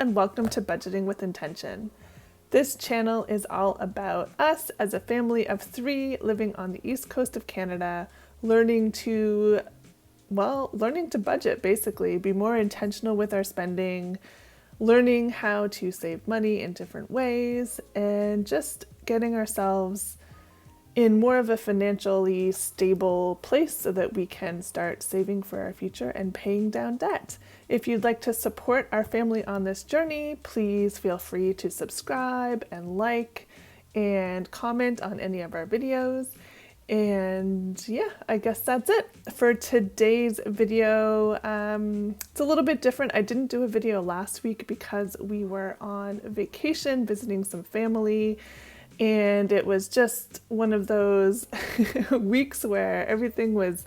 and welcome to Budgeting with Intention. This channel is all about us as a family of 3 living on the east coast of Canada, learning to budget basically, be more intentional with our spending, learning how to save money in different ways, and just getting ourselves in more of a financially stable place so that we can start saving for our future and paying down debt. If you'd like to support our family on this journey, please feel free to subscribe and like and comment on any of our videos. And yeah, I guess that's it for today's video. It's a little bit different. I didn't do a video last week because we were on vacation visiting some family. And it was just one of those weeks where everything was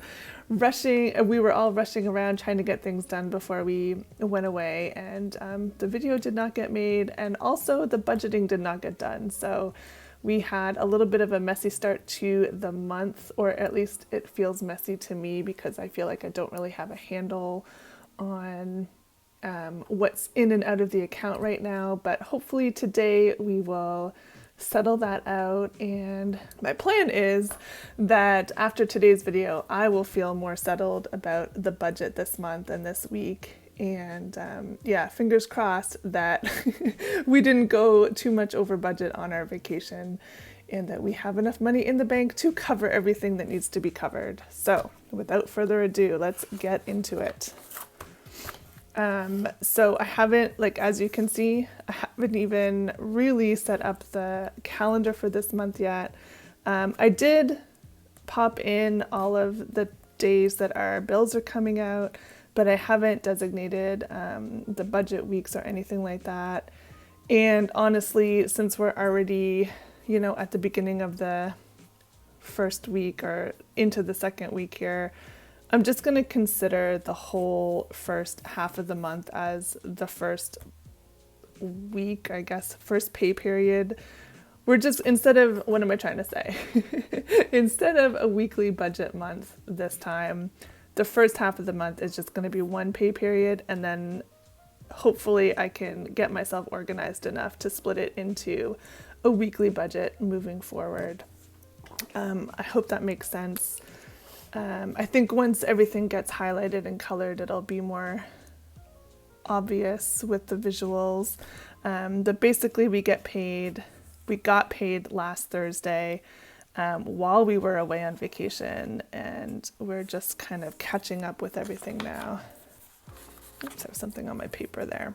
rushing. We were all rushing around trying to get things done before we went away. And the video did not get made. And also the budgeting did not get done. So we had a little bit of a messy start to the month, or at least it feels messy to me because I feel like I don't really have a handle on what's in and out of the account right now. But hopefully today we will settle that out, and my plan is that after today's video I will feel more settled about the budget this month and this week, and yeah, fingers crossed that we didn't go too much over budget on our vacation and that we have enough money in the bank to cover everything that needs to be covered. So without further ado, let's get into it. So I haven't, as you can see, I haven't even really set up the calendar for this month yet. I did pop in all of the days that our bills are coming out, but I haven't designated the budget weeks or anything like that. And honestly, since we're already, at the beginning of the first week or into the second week here, I'm just going to consider the whole first half of the month as the first week, I guess, first pay period. We're just, instead of a weekly budget month this time, the first half of the month is just going to be one pay period, and then hopefully I can get myself organized enough to split it into a weekly budget moving forward. I hope that makes sense. I think once everything gets highlighted and colored, it'll be more obvious with the visuals. But basically we got paid last Thursday while we were away on vacation, and we're just kind of catching up with everything now. Oops, I have something on my paper there.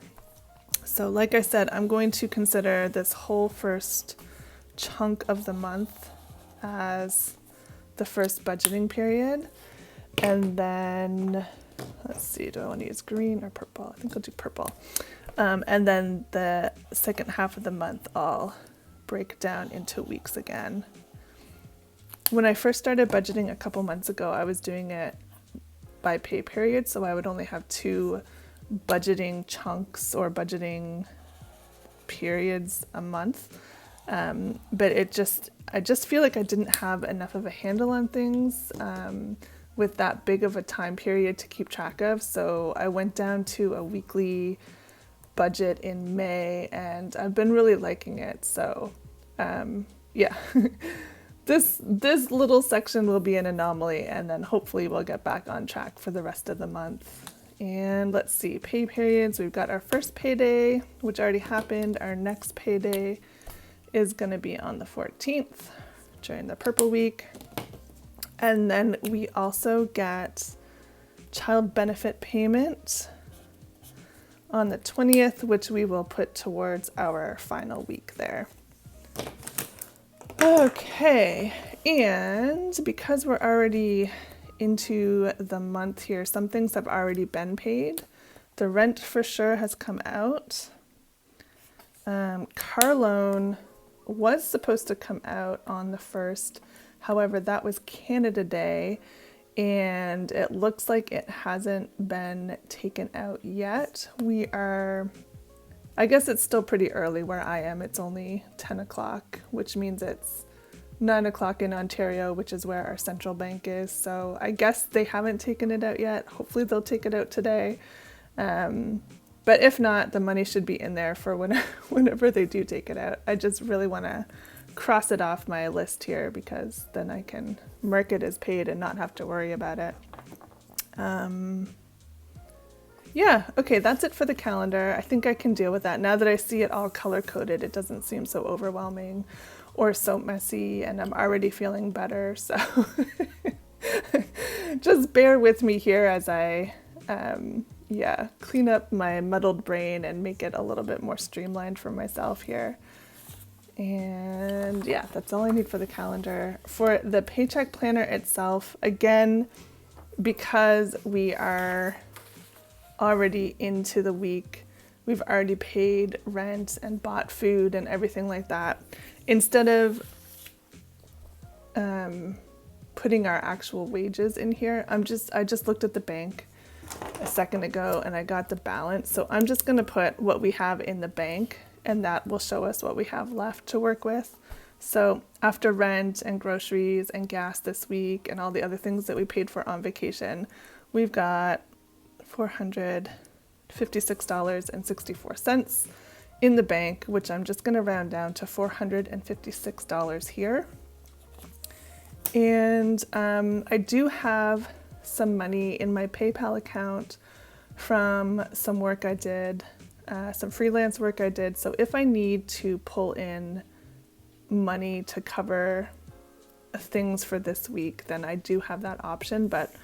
So like I said, I'm going to consider this whole first chunk of the month as the first budgeting period, and then let's see, do I want to use green or purple? I think I'll do purple. And then the second half of the month I'll break down into weeks again. When I first started budgeting a couple months ago, I was doing it by pay period, so I would only have 2 budgeting chunks or budgeting periods a month. But I just feel like I didn't have enough of a handle on things with that big of a time period to keep track of. So I went down to a weekly budget in May, and I've been really liking it. So yeah, this little section will be an anomaly, and then hopefully we'll get back on track for the rest of the month. And let's see, pay periods. We've got our first payday, which already happened. Our next payday is going to be on the 14th during the purple week. And then we also get child benefit payment on the 20th, which we will put towards our final week there. Okay, and because we're already into the month here, some things have already been paid. The rent for sure has come out. Car loan was supposed to come out on the 1st. However, that was Canada Day, and it looks like it hasn't been taken out yet. I guess it's still pretty early where I am. It's only 10 o'clock, which means it's 9 o'clock in Ontario, which is where our central bank is. So I guess they haven't taken it out yet. Hopefully they'll take it out today. But But if not, the money should be in there for whenever they do take it out. I just really want to cross it off my list here because then I can mark it as paid and not have to worry about it. Yeah, okay, that's it for the calendar. I think I can deal with that. Now that I see it all color-coded, it doesn't seem so overwhelming or so messy, and I'm already feeling better. So just bear with me here as I clean up my muddled brain and make it a little bit more streamlined for myself here. And yeah, that's all I need for the calendar. For the paycheck planner itself, again, because we are already into the week, we've already paid rent and bought food and everything like that. Instead of putting our actual wages in here, I just looked at the bank a second ago and I got the balance. So I'm just gonna put what we have in the bank, and that will show us what we have left to work with. So after rent and groceries and gas this week and all the other things that we paid for on vacation, we've got $456.64 in the bank, which I'm just going to round down to $456 here. And I do have some money in my PayPal account from some work I did, some freelance work I did. So if I need to pull in money to cover things for this week, then I do have that option, but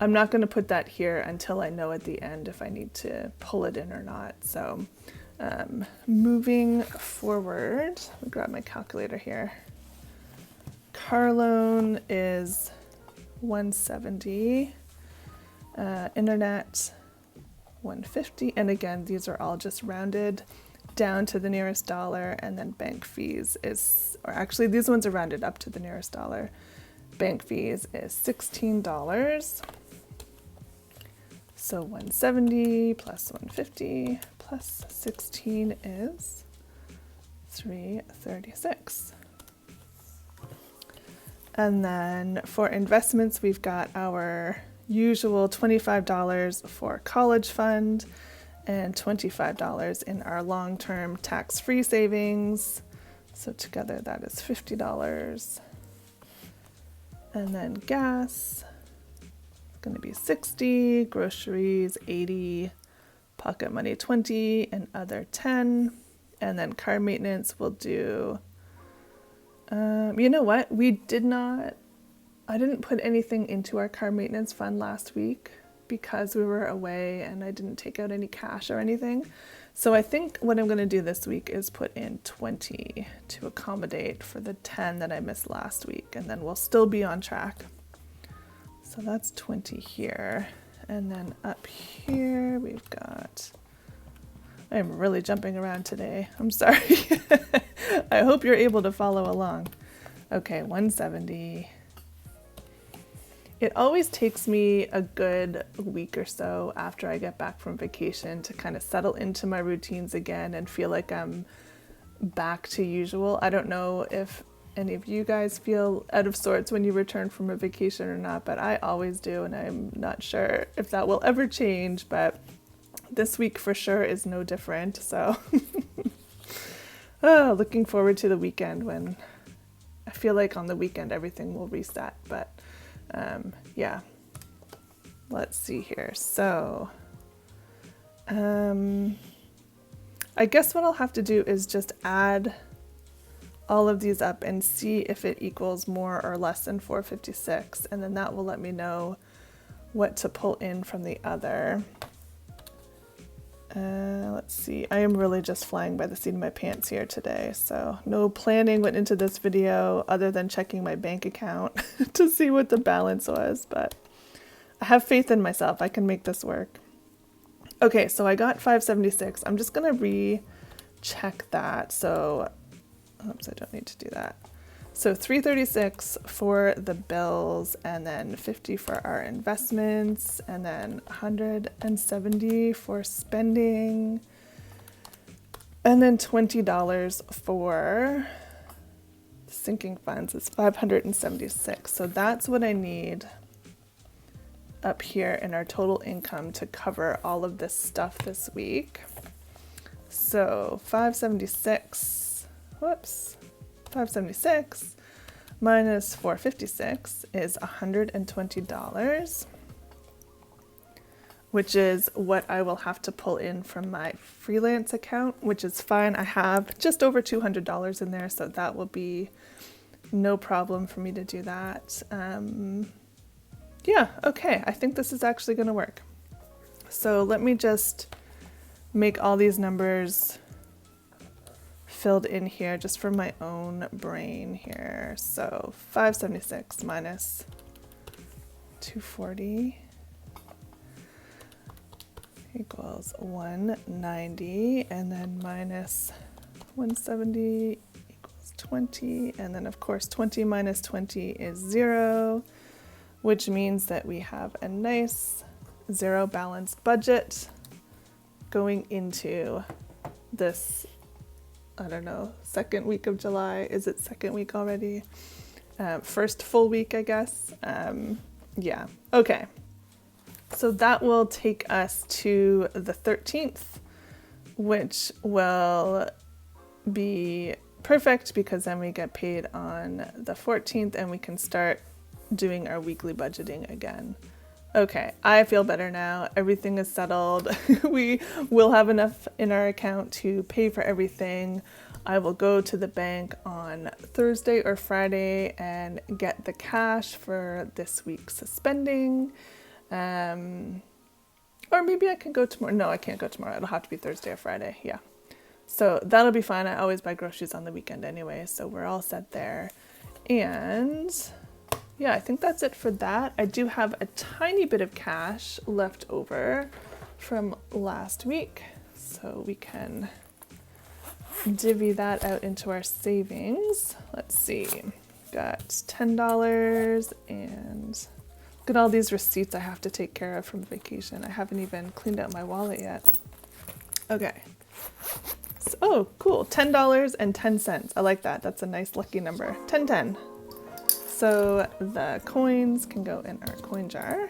I'm not going to put that here until I know at the end if I need to pull it in or not. So moving forward, I'll grab my calculator here. Car loan is $170, internet $150, and again, these are all just rounded down to the nearest dollar, and then bank fees is, or actually these ones are rounded up to the nearest dollar. Bank fees is $16. So 170 plus 150 plus 16 is 336. And then for investments, we've got our usual $25 for college fund and $25 in our long-term tax-free savings. So together that is $50. And then gas, going to be 60, groceries 80, pocket money 20, and other 10. And then car maintenance will do, you know what? I didn't put anything into our car maintenance fund last week because we were away and I didn't take out any cash or anything. So I think what I'm going to do this week is put in 20 to accommodate for the 10 that I missed last week, and then we'll still be on track. So that's 20 here. And then up here we've got, I'm really jumping around today. I'm sorry. I hope you're able to follow along. Okay, 170. It always takes me a good week or so after I get back from vacation to kind of settle into my routines again and feel like I'm back to usual. I don't know if any of you guys feel out of sorts when you return from a vacation or not, but I always do, and I'm not sure if that will ever change, but this week for sure is no different. So looking forward to the weekend when I feel like on the weekend everything will reset. But yeah, let's see here. So I guess what I'll have to do is just add all of these up and see if it equals more or less than 456, and then that will let me know what to pull in from the other. Let's see, I am really just flying by the seat of my pants here today, so no planning went into this video other than checking my bank account to see what the balance was, but I have faith in myself. I can make this work. Okay, so I got 576. I'm just gonna recheck that. So, oops, I don't need to do that. So 336 for the bills, and then 50 for our investments, and then 170 for spending, and then $20 for sinking funds is 576. So that's what I need up here in our total income to cover all of this stuff this week. So 576 minus 456 is $120, which is what I will have to pull in from my freelance account, which is fine. I have just over $200 in there, so that will be no problem for me to do that. Yeah, okay, I think this is actually going to work. So let me just make all these numbers filled in here just for my own brain here. So 576 minus 240 equals 190, and then minus 170 equals 20, and then of course 20 minus 20 is 0, which means that we have a nice zero balanced budget going into this, I don't know, second week of July. Is it second week already? First full week, I guess. Yeah, okay. So that will take us to the 13th, which will be perfect because then we get paid on the 14th and we can start doing our weekly budgeting again. Okay, I feel better now. Everything is settled. We will have enough in our account to pay for everything. I will go to the bank on Thursday or Friday and get the cash for this week's spending. Or maybe I can go tomorrow. No, I can't go tomorrow. It'll have to be Thursday or Friday. Yeah. So that'll be fine. I always buy groceries on the weekend anyway, so we're all set there. And yeah, I think that's it for that. I do have a tiny bit of cash left over from last week, so we can divvy that out into our savings. Let's see, got $10 and look at all these receipts I have to take care of from vacation. I haven't even cleaned out my wallet yet. Okay. So, oh, cool. $10.10. I like that. That's a nice lucky number. 1010. So the coins can go in our coin jar.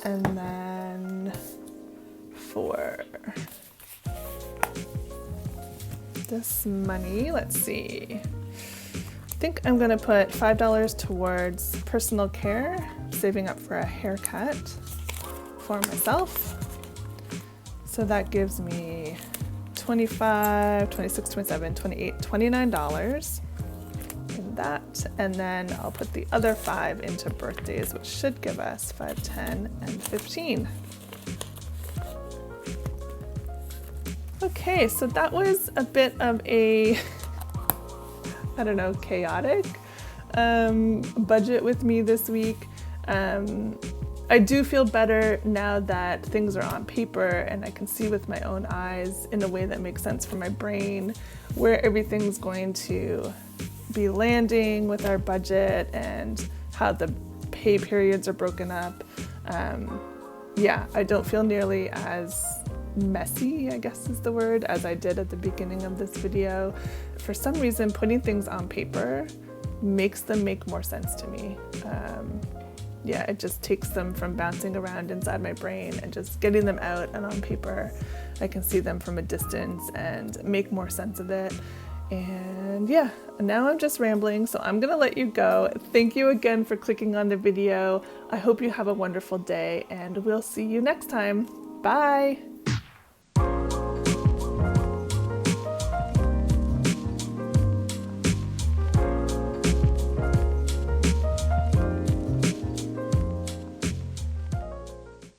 And then for this money, let's see. I think I'm gonna put $5 towards personal care, saving up for a haircut for myself. So that gives me $25, $26, $27, $28, $29 in that. And then I'll put the other 5 into birthdays, which should give us 5, 10, and 15. Okay, so that was a bit of a, I don't know, chaotic budget with me this week. I do feel better now that things are on paper and I can see with my own eyes in a way that makes sense for my brain where everything's going to be landing with our budget and how the pay periods are broken up. Yeah, I don't feel nearly as messy, I guess is the word, as I did at the beginning of this video. For some reason, putting things on paper makes them make more sense to me. Yeah, it just takes them from bouncing around inside my brain and just getting them out and on paper. I can see them from a distance and make more sense of it. And yeah, now I'm just rambling, so I'm gonna let you go. Thank you again for clicking on the video. I hope you have a wonderful day and we'll see you next time. Bye.